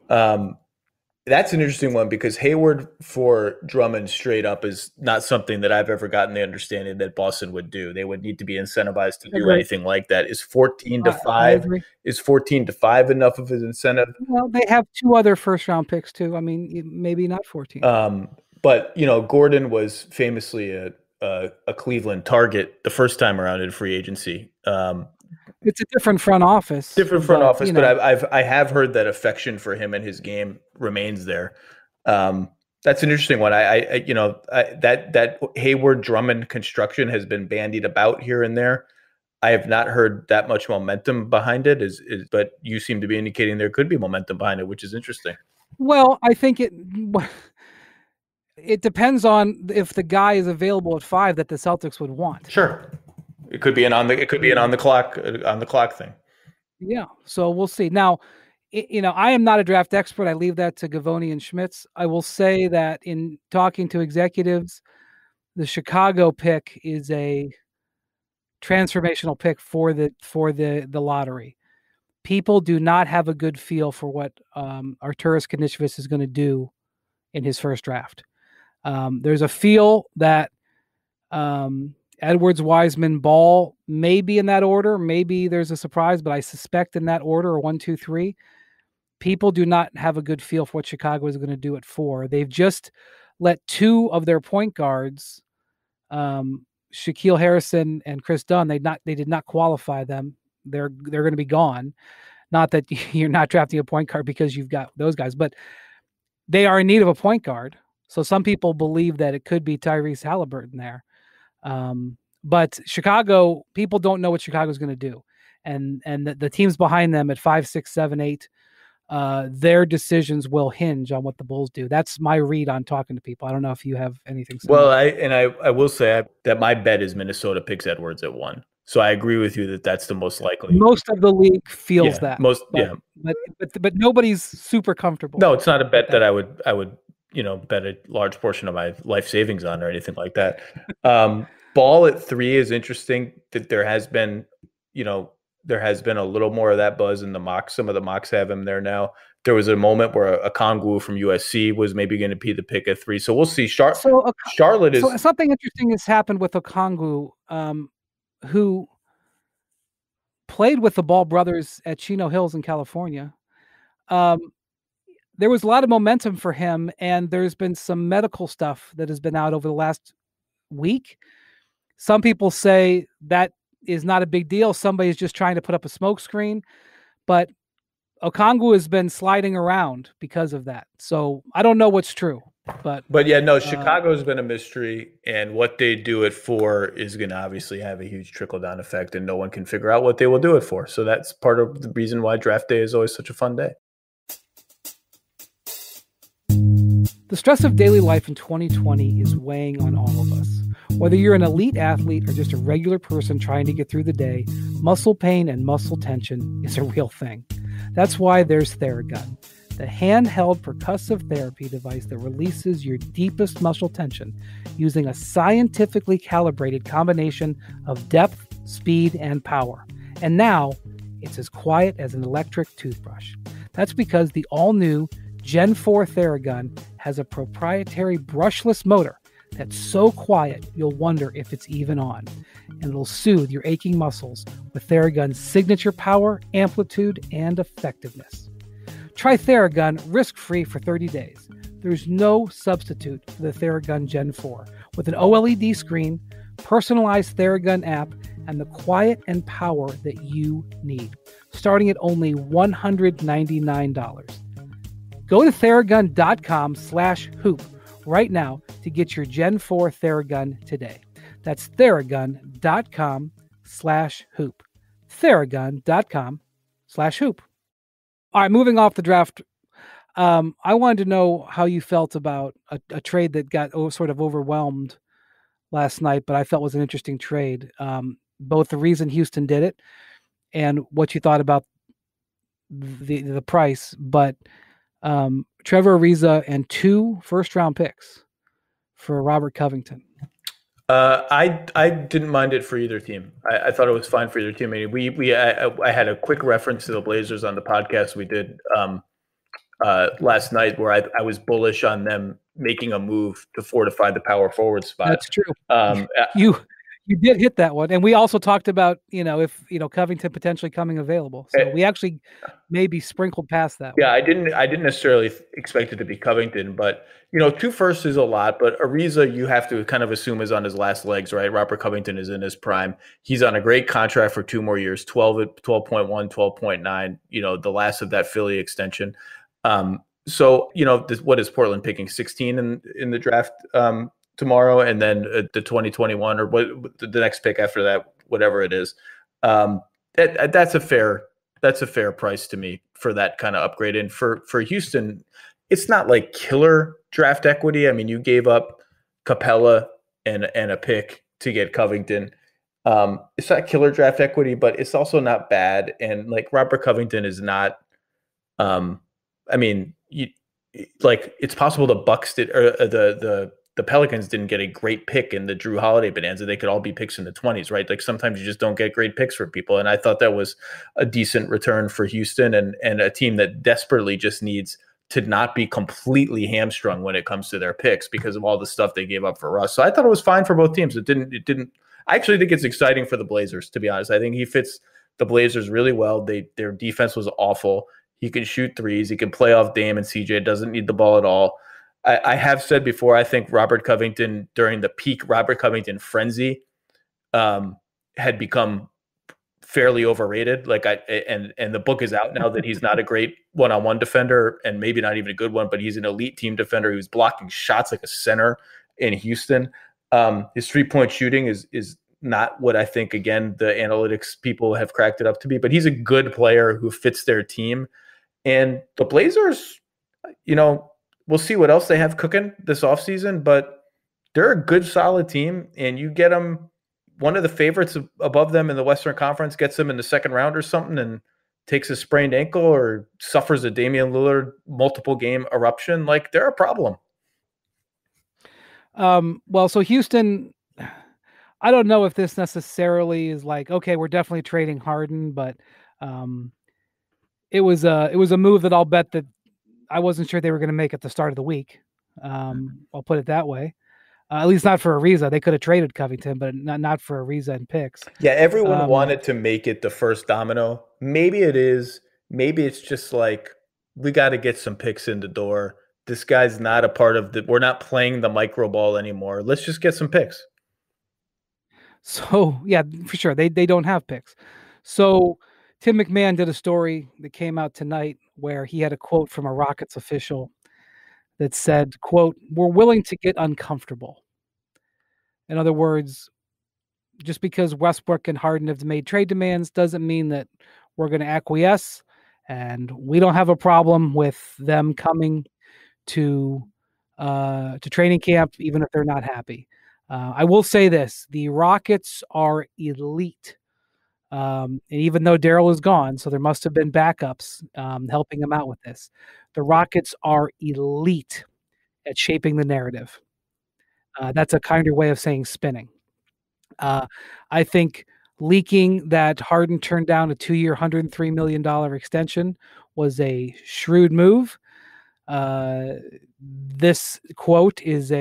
That's an interesting one because Hayward for Drummond straight up is not something that I've ever gotten the understanding that Boston would do. They would need to be incentivized to do anything like that. Is 14 to 5? Is 14 to 5 enough of an incentive? Well, they have 2 other first round picks too. I mean, maybe not 14. But Gordon was famously a Cleveland target the first time around in free agency. It's a different front office. But I have heard that affection for him and his game remains there. That's an interesting one. That Hayward Drummond construction has been bandied about here and there. I have not heard that much momentum behind it. But you seem to be indicating there could be momentum behind it, which is interesting. Well, I think it depends on if the guy is available at 5 that the Celtics would want. Sure, it could be an on the clock thing. Yeah, so we'll see. Now, I am not a draft expert. I leave that to Gavoni and Schmitz. I will say that in talking to executives, the Chicago pick is a transformational pick for the lottery. People do not have a good feel for what Arturas Karnisovas is going to do in his first draft. There's a feel that Edwards, Wiseman, Ball may be in that order. Maybe there's a surprise, but I suspect in that order, or 1, 2, 3, people do not have a good feel for what Chicago is going to do at 4. They've just let 2 of their point guards, Shaquille Harrison and Chris Dunn, they did not qualify them. They're going to be gone. Not that you're not drafting a point guard because you've got those guys, but they are in need of a point guard. So some people believe that it could be Tyrese Halliburton there. But Chicago, people don't know what Chicago's going to do. And the teams behind them at 5, 6, 7, 8, their decisions will hinge on what the Bulls do. That's my read on talking to people. I don't know if you have anything similar. Well, I will say that my bet is Minnesota picks Edwards at 1. So I agree with you that that's the most likely. Most of the league feels that. But nobody's super comfortable. No, it's not a bet that I would bet a large portion of my life savings on or anything like that. Ball at 3 is interesting. That there has been a little more of that buzz in the mocks. Some of the mocks have him there now. There was a moment where a Okongwu from USC was maybe going to be the pick at 3. So we'll see. Charlotte is. So something interesting has happened with Okongwu, who played with the Ball brothers at Chino Hills in California. There was a lot of momentum for him, and there's been some medical stuff that has been out over the last week. Some people say that is not a big deal. Somebody's just trying to put up a smoke screen, but Okongwu has been sliding around because of that. So I don't know what's true, but yeah, no, Chicago's been a mystery, and what they do it for is going to obviously have a huge trickle down effect, and no one can figure out what they will do it for. So that's part of the reason why draft day is always such a fun day. The stress of daily life in 2020 is weighing on all of us. Whether you're an elite athlete or just a regular person trying to get through the day, muscle pain and muscle tension is a real thing. That's why there's Theragun, the handheld percussive therapy device that releases your deepest muscle tension using a scientifically calibrated combination of depth, speed, and power. And now, it's as quiet as an electric toothbrush. That's because the all-new Gen 4 Theragun has a proprietary brushless motor that's so quiet you'll wonder if it's even on. And it'll soothe your aching muscles with Theragun's signature power, amplitude, and effectiveness. Try Theragun risk-free for 30 days. There's no substitute for the Theragun Gen 4 with an OLED screen, personalized Theragun app, and the quiet and power that you need, starting at only $199. Go to Theragun.com/hoop right now to get your Gen 4 Theragun today. That's Theragun.com/hoop. Theragun.com/hoop. All right, moving off the draft, I wanted to know how you felt about a trade that got sort of overwhelmed last night, but I felt was an interesting trade. Both the reason Houston did it and what you thought about the price, but Trevor Ariza and 2 first-round picks for Robert Covington. I didn't mind it for either team. I thought it was fine for either team. I mean, I had a quick reference to the Blazers on the podcast we did last night, where I was bullish on them making a move to fortify the power forward spot. That's true. You did hit that one, and we also talked about if Covington potentially coming available. So we actually maybe sprinkled past that. Yeah, I didn't necessarily expect it to be Covington, but 2 firsts is a lot. But Ariza, you have to kind of assume is on his last legs, right? Robert Covington is in his prime. He's on a great contract for 2 more years, 12.1, 12.9. The last of that Philly extension. So what is Portland picking? 16 in the draft tomorrow, and then the 2021 or what the next pick after that, whatever it is. That's a fair price to me for that kind of upgrade. And for Houston, it's not like killer draft equity. I mean, you gave up Capella and a pick to get Covington. It's not killer draft equity, but it's also not bad. And like Robert Covington is not. It's possible the Bucks did, or the Pelicans didn't get a great pick in the Jrue Holiday bonanza. They could all be picks in the 20s, right? Like sometimes you just don't get great picks for people. And I thought that was a decent return for Houston and a team that desperately just needs to not be completely hamstrung when it comes to their picks because of all the stuff they gave up for Russ. So I thought it was fine for both teams. It didn't. I actually think it's exciting for the Blazers, to be honest. I think he fits the Blazers really well. Their defense was awful. He can shoot threes. He can play off Dame and CJ. Doesn't need the ball at all. I have said before, I think Robert Covington, during the peak Robert Covington frenzy, had become fairly overrated. And the book is out now that he's not a great one-on-one defender and maybe not even a good one, but he's an elite team defender who's blocking shots like a center in Houston. His 3-point shooting is not what I think, again, the analytics people have cracked it up to be, but he's a good player who fits their team. And the Blazers, we'll see what else they have cooking this offseason, but they're a good, solid team, and you get them, one of the favorites above them in the Western Conference gets them in the second round or something and takes a sprained ankle or suffers a Damian Lillard multiple game eruption. Like, they're a problem. So Houston, I don't know if this necessarily is like, okay, we're definitely trading Harden, but it was a move that I'll bet that I wasn't sure they were going to make at the start of the week. I'll put it that way. At least not for Ariza. They could have traded Covington, but not for Ariza and picks. Yeah, everyone wanted to make it the first domino. Maybe it is. Maybe it's just like, we got to get some picks in the door. This guy's not a part of we're not playing the micro ball anymore. Let's just get some picks. So, yeah, for sure. They don't have picks. So Tim McMahon did a story that came out tonight where he had a quote from a Rockets official that said, quote, "We're willing to get uncomfortable." In other words, just because Westbrook and Harden have made trade demands doesn't mean that we're going to acquiesce, and we don't have a problem with them coming to training camp, even if they're not happy. I will say this: the Rockets are elite. And even though Daryl is gone, so there must have been backups helping him out with this. The Rockets are elite at shaping the narrative. That's a kinder way of saying spinning. I think leaking that Harden turned down a 2-year, $103 million extension was a shrewd move. This quote is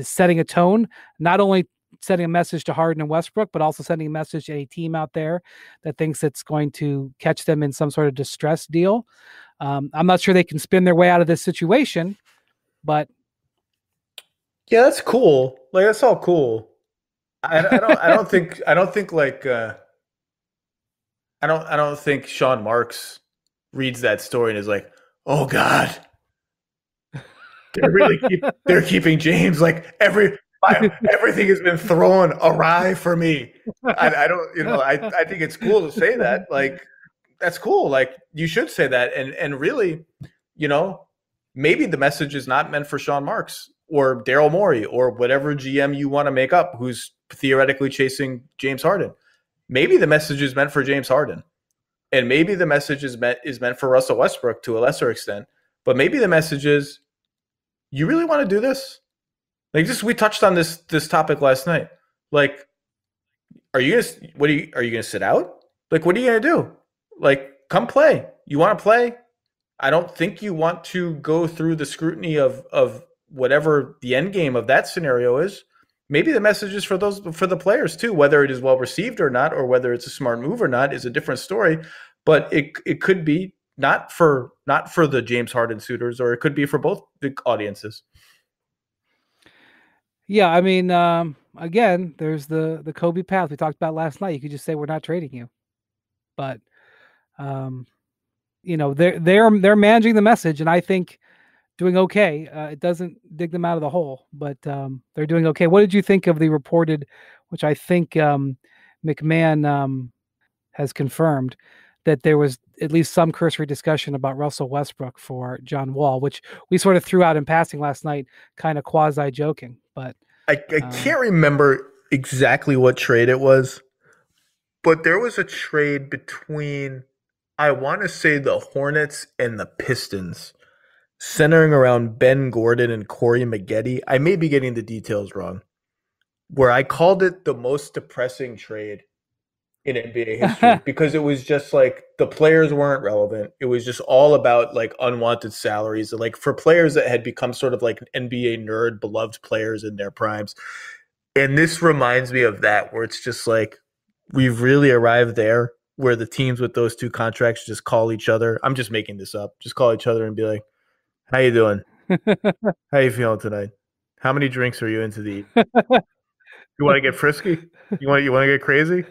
setting a tone, not only sending a message to Harden and Westbrook, but also sending a message to a team out there that thinks it's going to catch them in some sort of distress deal. I'm not sure they can spin their way out of this situation, but yeah, that's cool. Like, that's all cool. I don't think Sean Marks reads that story and is like, oh God, they're keeping James. Like, everything has been thrown awry for me. I don't, I think it's cool to say that. Like, that's cool. Like, you should say that. And really, maybe the message is not meant for Sean Marks or Daryl Morey or whatever GM you want to make up who's theoretically chasing James Harden. Maybe the message is meant for James Harden. And maybe the message is meant for Russell Westbrook to a lesser extent. But maybe the message is, you really want to do this? Like, we touched on this topic last night. Like, are you gonna sit out? Like, what are you gonna do? Like, come play. You want to play? I don't think you want to go through the scrutiny of whatever the end game of that scenario is. maybe the message is for the players too, whether it is well received or not, or whether it's a smart move or not is a different story. But it could be not for the James Harden suitors, or it could be for both the audiences. Yeah, I mean, again, there's the Kobe path we talked about last night. You could just say we're not trading you, but they're managing the message, and I think doing okay. It doesn't dig them out of the hole, but they're doing okay. What did you think of the reported, which I think McMahon has confirmed, that there was at least some cursory discussion about Russell Westbrook for John Wall, which we sort of threw out in passing last night, kind of quasi joking. But I can't remember exactly what trade it was, but there was a trade between, I want to say, the Hornets and the Pistons, centering around Ben Gordon and Corey Maggette. I may be getting the details wrong, where I called it the most depressing trade in NBA history because it was just like the players weren't relevant. It was just all about like unwanted salaries, like for players that had become sort of like NBA nerd beloved players in their primes. And this reminds me of that, where it's just like we've really arrived there where the teams with those two contracts just call each other. I'm just making this up. Just call each other and be like, "How you doing? How you feeling tonight? How many drinks are you into the evening? You want to get frisky? You want to get crazy?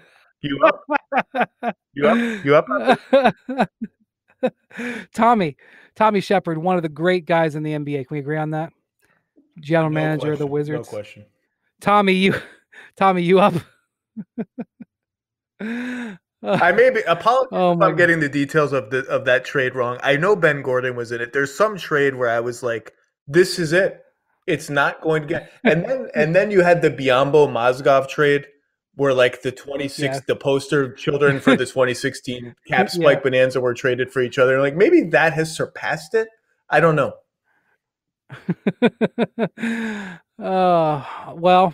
You up? You up? Tommy Shepard, one of the great guys in the NBA. Can we agree on that? General manager of the Wizards. No question. Tommy, you up? I apologize if I'm getting the details of that trade wrong. I know Ben Gordon was in it. There's some trade where I was like, "This is it. It's not going to get." And then you had the Biyombo Mozgov trade, where like the poster children for the 2016 Cap Spike Bonanza were traded for each other. Like maybe that has surpassed it. I don't know. Well.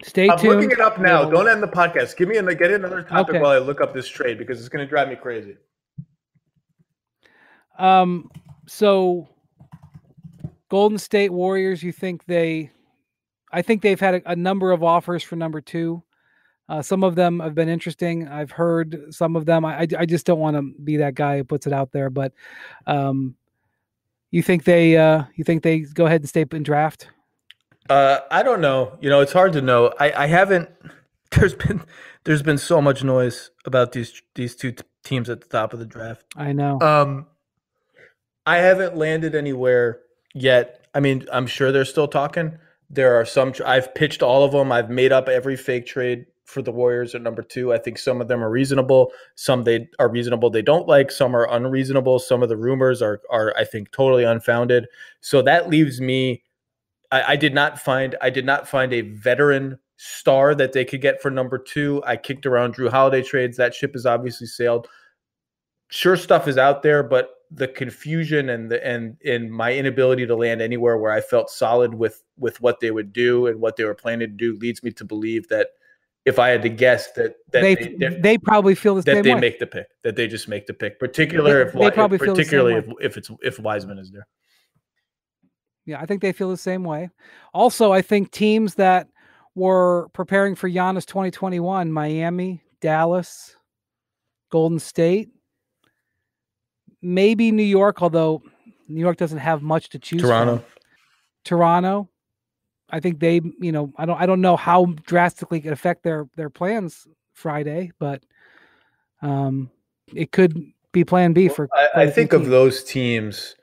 Stay tuned. I'm looking it up now. Don't end the podcast. Get another topic while I look up this trade because it's going to drive me crazy. So Golden State Warriors, I think they've had a number of offers for number 2. Some of them have been interesting. I've heard some of them. I just don't want to be that guy who puts it out there, but you think they go ahead and stay in draft? I don't know. It's hard to know. I haven't. There's been so much noise about these two teams at the top of the draft. I know. I haven't landed anywhere yet. I mean, I'm sure they're still talking. There are some. I've pitched all of them. I've made up every fake trade for the Warriors at number 2. I think some of them are reasonable. Some they are reasonable. They don't like. Some are unreasonable. Some of the rumors are I think totally unfounded. So that leaves me. I did not find a veteran star that they could get for number 2. I kicked around Jrue Holiday trades. That ship has obviously sailed. Sure, stuff is out there, but the confusion and my inability to land anywhere where I felt solid with what they would do and what they were planning to do leads me to believe that if I had to guess that they probably feel the same way. That they make the pick. That they just make the pick, particularly if Wiseman is there. Yeah, I think they feel the same way. Also, I think teams that were preparing for Giannis 2021, Miami, Dallas, Golden State, maybe New York, although New York doesn't have much to choose from. Toronto. I think they, I don't know how drastically it could affect their plans Friday, but it could be plan B for I think of those teams,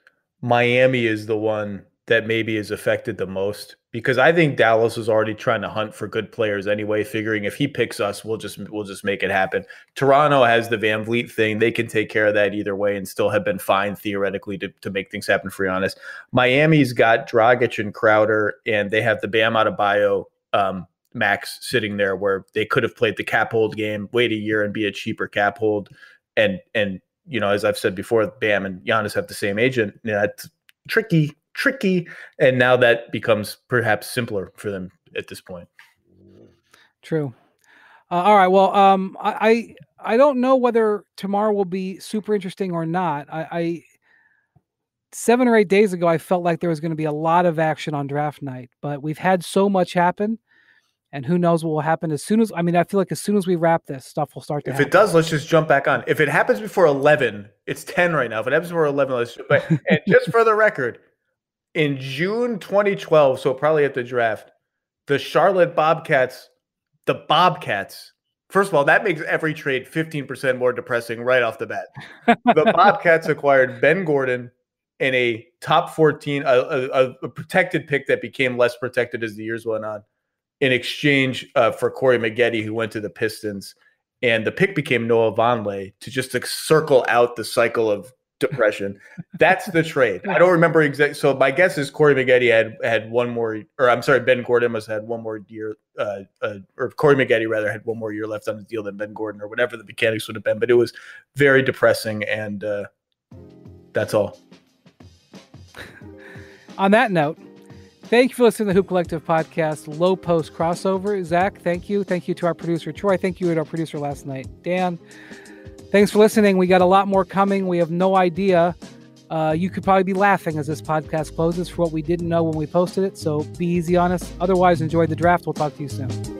Miami is the one that maybe is affected the most because I think Dallas is already trying to hunt for good players anyway, figuring if he picks us, we'll just make it happen. Toronto has the Van Vliet thing. They can take care of that either way and still have been fine theoretically to make things happen for Giannis. Miami's got Dragic and Crowder, and they have the Bam Adebayo max sitting there where they could have played the cap hold game, wait a year and be a cheaper cap hold. And as I've said before, Bam and Giannis have the same agent. That's tricky. And now that becomes perhaps simpler for them at this point. True. All right. Well, I don't know whether tomorrow will be super interesting or not. I 7 or 8 days ago, I felt like there was going to be a lot of action on draft night, but we've had so much happen And who knows what will happen I feel like as soon as we wrap this, stuff will start to happen. If it does, let's just jump back on. If it happens before 11, it's 10 right now. If it happens before 11, and just for the record, in June 2012, so probably at the draft, the Charlotte Bobcats, first of all, that makes every trade 15% more depressing right off the bat. The Bobcats acquired Ben Gordon and a top 14, a protected pick that became less protected as the years went on, in exchange for Corey Maggette, who went to the Pistons. And the pick became Noah Vonleh to just circle out the cycle of depression. That's the trade. I don't remember exactly. So my guess is Corey Maggette had one more, or I'm sorry, Ben Gordon must have had one more year, or Corey Maggette rather had one more year left on the deal than Ben Gordon, or whatever the mechanics would have been. But it was very depressing, and that's all. On that note, thank you for listening to the Hoop Collective podcast, Low Post Crossover. Zach, thank you. Thank you to our producer, Troy. Thank you to our producer last night, Dan. Thanks for listening. We got a lot more coming. We have no idea. You could probably be laughing as this podcast closes for what we didn't know when we posted it. So be easy on us. Otherwise, enjoy the draft. We'll talk to you soon.